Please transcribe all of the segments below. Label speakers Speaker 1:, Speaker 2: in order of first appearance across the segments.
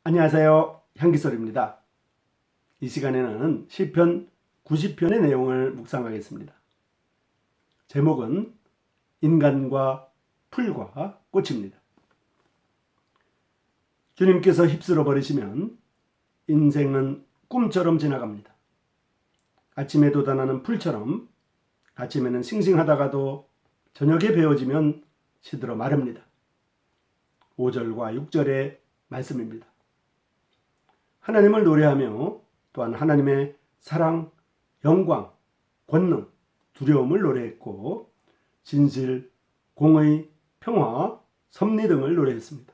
Speaker 1: 안녕하세요. 향기솔입니다. 이 시간에는 시편 90편의 내용을 묵상하겠습니다. 제목은 인간과 풀과 꽃입니다. 주님께서 휩쓸어 버리시면 인생은 꿈처럼 지나갑니다. 아침에 돋아나는 풀처럼 아침에는 싱싱하다가도 저녁에 베어지면 시들어 마릅니다. 5절과 6절의 말씀입니다. 하나님을 노래하며 또한 하나님의 사랑, 영광, 권능, 두려움을 노래했고 진실, 공의, 평화, 섭리 등을 노래했습니다.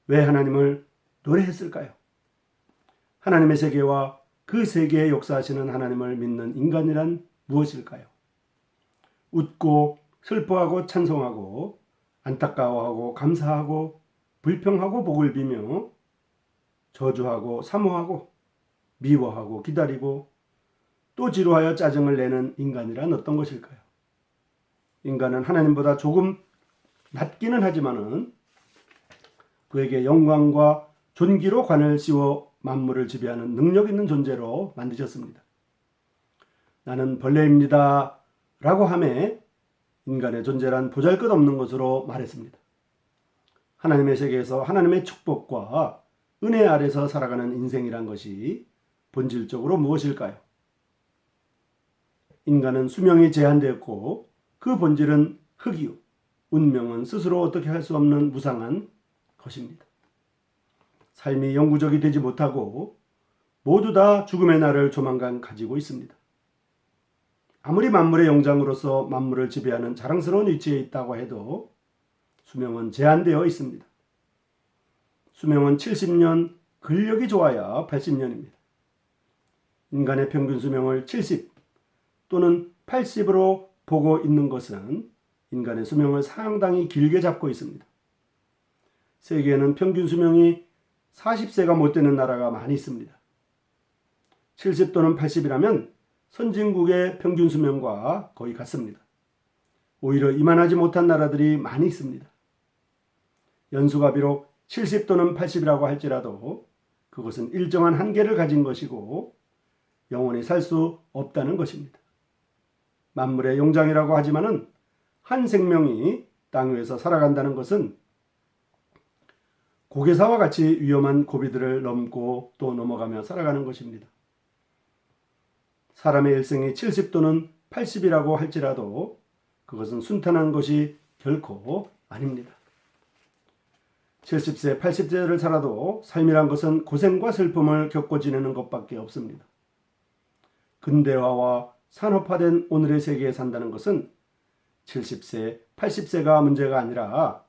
Speaker 1: 왜 하나님을 노래했을까요? 하나님의 세계와 그 세계에 역사하시는 하나님을 믿는 인간이란 무엇일까요? 웃고 슬퍼하고 찬송하고 안타까워하고 감사하고 불평하고 복을 비며 저주하고 사모하고 미워하고 기다리고 또 지루하여 짜증을 내는 인간이란 어떤 것일까요? 인간은 하나님보다 조금 낮기는 하지만은 그에게 영광과 존귀로 관을 씌워 만물을 지배하는 능력 있는 존재로 만드셨습니다. 나는 벌레입니다 라고 하며 인간의 존재란 보잘것없는 것으로 말했습니다. 하나님의 세계에서 하나님의 축복과 은혜 아래서 살아가는 인생이란 것이 본질적으로 무엇일까요? 인간은 수명이 제한되었고 그 본질은 흙이요. 운명은 스스로 어떻게 할 수 없는 무상한 것입니다. 삶이 영구적이 되지 못하고 모두 다 죽음의 날을 조만간 가지고 있습니다. 아무리 만물의 영장으로서 만물을 지배하는 자랑스러운 위치에 있다고 해도 수명은 제한되어 있습니다. 수명은 70년, 근력이 좋아야 80년입니다. 인간의 평균 수명을 70 또는 80으로 보고 있는 것은 인간의 수명을 상당히 길게 잡고 있습니다. 세계에는 평균 수명이 40세가 못 되는 나라가 많이 있습니다. 70 또는 80이라면 선진국의 평균 수명과 거의 같습니다. 오히려 이만하지 못한 나라들이 많이 있습니다. 연수가 비록 70 또는 80이라고 할지라도 그것은 일정한 한계를 가진 것이고 영원히 살 수 없다는 것입니다. 만물의 용장이라고 하지만은 한 생명이 땅 위에서 살아간다는 것은 고개사와 같이 위험한 고비들을 넘고 또 넘어가며 살아가는 것입니다. 사람의 일생이 70 또는 80이라고 할지라도 그것은 순탄한 것이 결코 아닙니다. 70세, 80세를 살아도 삶이란 것은 고생과 슬픔을 겪고 지내는 것밖에 없습니다. 근대화와 산업화된 오늘의 세계에 산다는 것은 70세, 80세가 문제가 아니라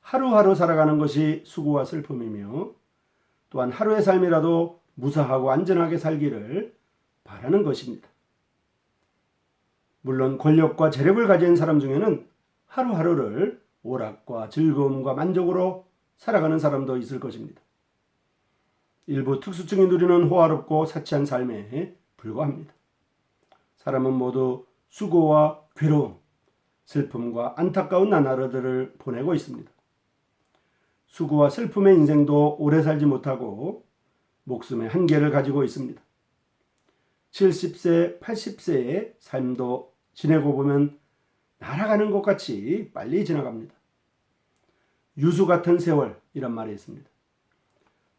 Speaker 1: 하루하루 살아가는 것이 수고와 슬픔이며 또한 하루의 삶이라도 무사하고 안전하게 살기를 바라는 것입니다. 물론 권력과 재력을 가진 사람 중에는 하루하루를 오락과 즐거움과 만족으로 살아가는 사람도 있을 것입니다. 일부 특수층이 누리는 호화롭고 사치한 삶에 불과합니다. 사람은 모두 수고와 괴로움, 슬픔과 안타까운 나날들을 보내고 있습니다. 수고와 슬픔의 인생도 오래 살지 못하고 목숨의 한계를 가지고 있습니다. 70세, 80세의 삶도 지내고 보면 날아가는 것 같이 빨리 지나갑니다. 유수 같은 세월이란 말이 있습니다.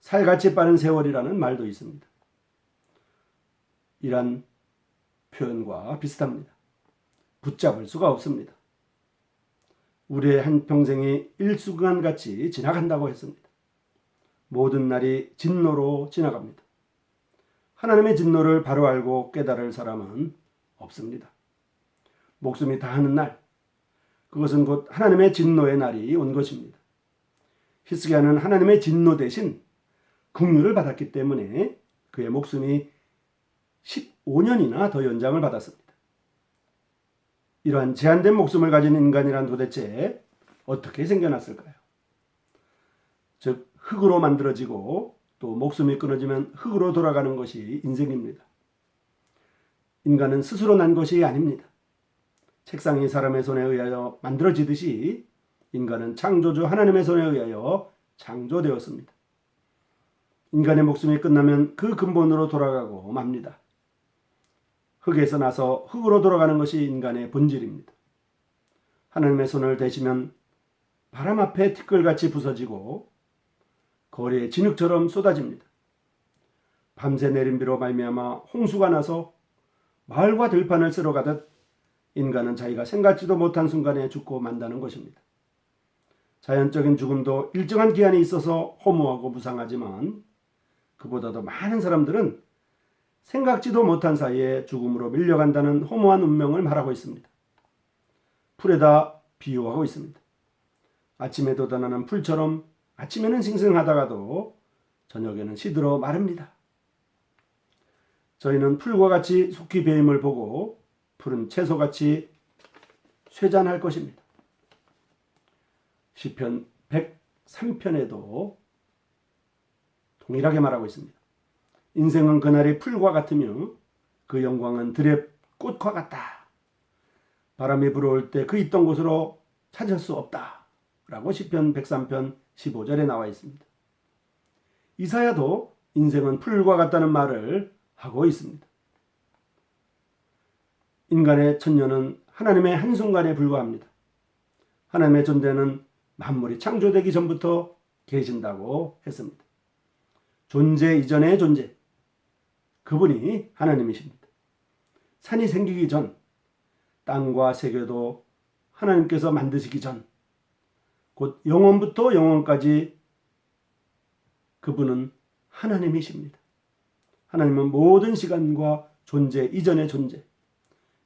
Speaker 1: 살같이 빠른 세월이라는 말도 있습니다. 이란 표현과 비슷합니다. 붙잡을 수가 없습니다. 우리의 한평생이 일순간같이 지나간다고 했습니다. 모든 날이 진노로 지나갑니다. 하나님의 진노를 바로 알고 깨달을 사람은 없습니다. 목숨이 다하는 날, 그것은 곧 하나님의 진노의 날이 온 것입니다. 히스기야는 하나님의 진노 대신 긍휼을 받았기 때문에 그의 목숨이 15년이나 더 연장을 받았습니다. 이러한 제한된 목숨을 가진 인간이란 도대체 어떻게 생겨났을까요? 즉 흙으로 만들어지고 또 목숨이 끊어지면 흙으로 돌아가는 것이 인생입니다. 인간은 스스로 난 것이 아닙니다. 책상이 사람의 손에 의하여 만들어지듯이 인간은 창조주 하나님의 손에 의하여 창조되었습니다. 인간의 목숨이 끝나면 그 근본으로 돌아가고 맙니다. 흙에서 나서 흙으로 돌아가는 것이 인간의 본질입니다. 하나님의 손을 대시면 바람 앞에 티끌같이 부서지고 거리에 진흙처럼 쏟아집니다. 밤새 내린 비로 말미암아 홍수가 나서 마을과 들판을 쓸어가듯 인간은 자기가 생각지도 못한 순간에 죽고 만다는 것입니다. 자연적인 죽음도 일정한 기한이 있어서 허무하고 무상하지만 그보다도 많은 사람들은 생각지도 못한 사이에 죽음으로 밀려간다는 허무한 운명을 말하고 있습니다. 풀에다 비유하고 있습니다. 아침에 돋아나는 풀처럼 아침에는 싱싱하다가도 저녁에는 시들어 마릅니다. 저희는 풀과 같이 속히 배임을 보고 풀은 채소같이 쇠잔할 것입니다. 시편 103편에도 동일하게 말하고 있습니다. 인생은 그날의 풀과 같으며 그 영광은 들의 꽃과 같다. 바람이 불어올 때 그 있던 곳으로 찾을 수 없다. 라고 시편 103편 15절에 나와 있습니다. 이사야도 인생은 풀과 같다는 말을 하고 있습니다. 인간의 천년은 하나님의 한순간에 불과합니다. 하나님의 존재는 만물이 창조되기 전부터 계신다고 했습니다. 존재 이전의 존재, 그분이 하나님이십니다. 산이 생기기 전, 땅과 세계도 하나님께서 만드시기 전, 곧 영원부터 영원까지 그분은 하나님이십니다. 하나님은 모든 시간과 존재 이전의 존재,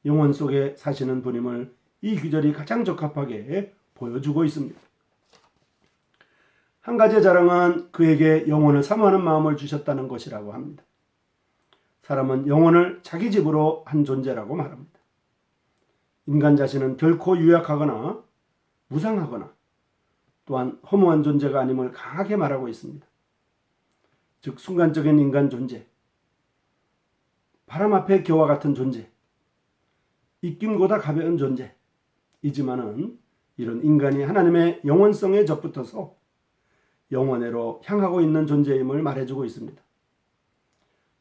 Speaker 1: 영원 속에 사시는 분임을 이 규절이 가장 적합하게 보여주고 있습니다. 한 가지 자랑은 그에게 영혼을 사모하는 마음을 주셨다는 것이라고 합니다. 사람은 영혼을 자기 집으로 한 존재라고 말합니다. 인간 자신은 결코 유약하거나 무상하거나 또한 허무한 존재가 아님을 강하게 말하고 있습니다. 즉 순간적인 인간 존재, 바람 앞의 겨와 같은 존재, 입김보다 가벼운 존재이지만은 이런 인간이 하나님의 영원성에 접붙어서 영원회로 향하고 있는 존재임을 말해주고 있습니다.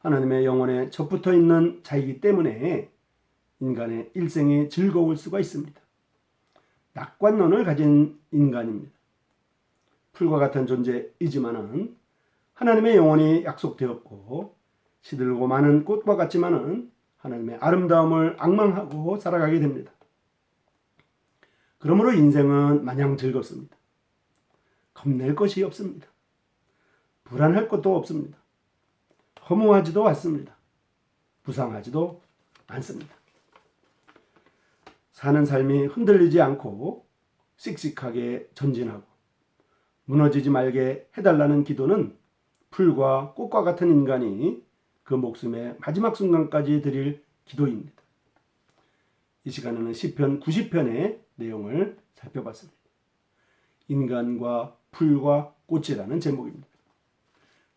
Speaker 1: 하나님의 영혼에 접붙어 있는 자이기 때문에 인간의 일생이 즐거울 수가 있습니다. 낙관론을 가진 인간입니다. 풀과 같은 존재이지만은 하나님의 영혼이 약속되었고 시들고 많은 꽃과 같지만은 하나님의 아름다움을 앙망하고 살아가게 됩니다. 그러므로 인생은 마냥 즐겁습니다. 겁낼 것이 없습니다. 불안할 것도 없습니다. 허무하지도 않습니다. 부상하지도 않습니다. 사는 삶이 흔들리지 않고 씩씩하게 전진하고 무너지지 말게 해달라는 기도는 풀과 꽃과 같은 인간이 그 목숨의 마지막 순간까지 드릴 기도입니다. 이 시간에는 시편 90편의 내용을 살펴봤습니다. 인간과 풀과 꽃이라는 제목입니다.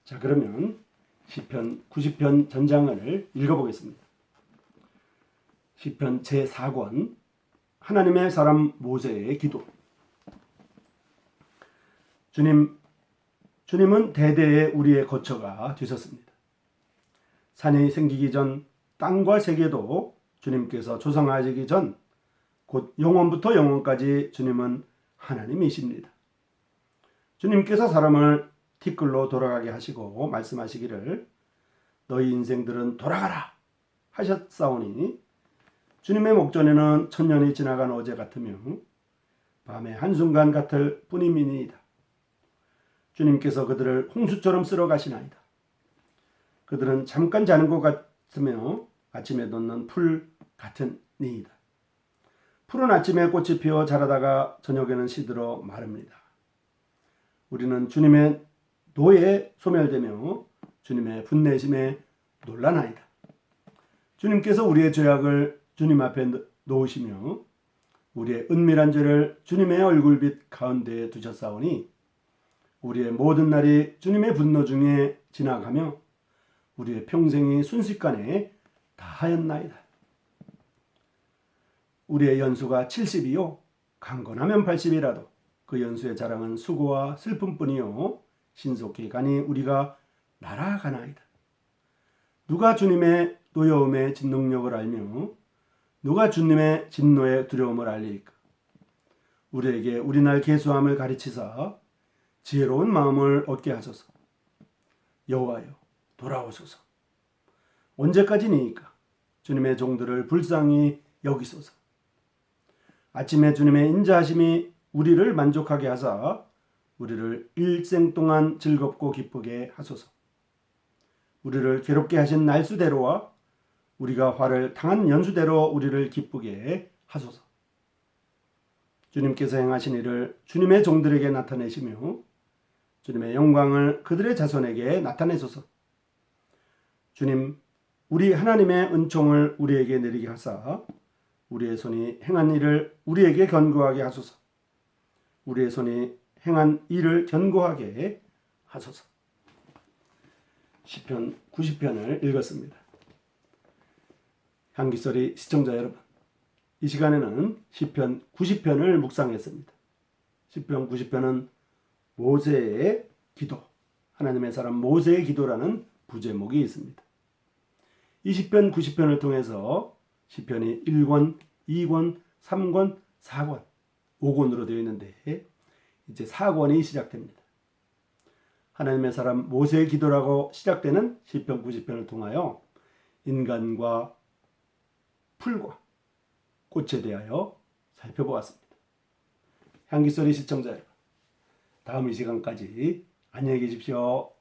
Speaker 1: 자, 그러면 시편 90편 전장을 읽어보겠습니다. 시편 제4권 하나님의 사람 모세의 기도. 주님은 대대에 우리의 거처가 되셨습니다. 산이 생기기 전 땅과 세계도 주님께서 조성하시기 전 곧 영원부터 영원까지 주님은 하나님이십니다. 주님께서 사람을 티끌로 돌아가게 하시고 말씀하시기를 너희 인생들은 돌아가라 하셨사오니 주님의 목전에는 천년이 지나간 어제 같으며 밤의 한순간 같을 뿐임이니이다. 주님께서 그들을 홍수처럼 쓸어 가시나이다. 그들은 잠깐 자는 것 같으며 아침에 돋는 풀 같으니이다. 풀은 아침에 꽃이 피어 자라다가 저녁에는 시들어 마릅니다. 우리는 주님의 노에 소멸되며 주님의 분내심에 놀라나이다. 주님께서 우리의 죄악을 주님 앞에 놓으시며 우리의 은밀한 죄를 주님의 얼굴빛 가운데에 두셨사오니 우리의 모든 날이 주님의 분노 중에 지나가며 우리의 평생이 순식간에 다하였나이다. 우리의 연수가 70이요 강건하면 80이라도 그 연수의 자랑은 수고와 슬픔뿐이요 신속히 가니 우리가 날아가나이다. 누가 주님의 노여움의 진능력을 알며 누가 주님의 진노의 두려움을 알리리까? 우리에게 우리날 계수함을 가르치사 지혜로운 마음을 얻게 하소서. 여호와여, 돌아오소서. 언제까지니까 주님의 종들을 불쌍히 여기소서. 아침에 주님의 인자하심이 우리를 만족하게 하사 우리를 일생 동안 즐겁고 기쁘게 하소서. 우리를 괴롭게 하신 날수대로와 우리가 화를 당한 연수대로 우리를 기쁘게 하소서. 주님께서 행하신 일을 주님의 종들에게 나타내시며 주님의 영광을 그들의 자손에게 나타내소서. 주님, 우리 하나님의 은총을 우리에게 내리게 하사 우리의 손이 행한 일을 우리에게 견고하게 하소서. 우리의 손이 행한 일을 견고하게 하소서. 시편 90편을 읽었습니다. 향기소리 시청자 여러분, 이 시간에는 시편 90편을 묵상했습니다. 시편 90편은 모세의 기도, 하나님의 사람 모세의 기도라는 부제목이 있습니다. 이 시편 90편을 통해서 시편이 1권, 2권, 3권, 4권, 5권으로 되어 있는데 이제 4권이 시작됩니다. 하나님의 사람 모세의 기도라고 시작되는 시편 90편을 통하여 인간과 풀과 꽃에 대하여 살펴보았습니다. 향기소리 시청자 여러분, 다음 이 시간까지 안녕히 계십시오.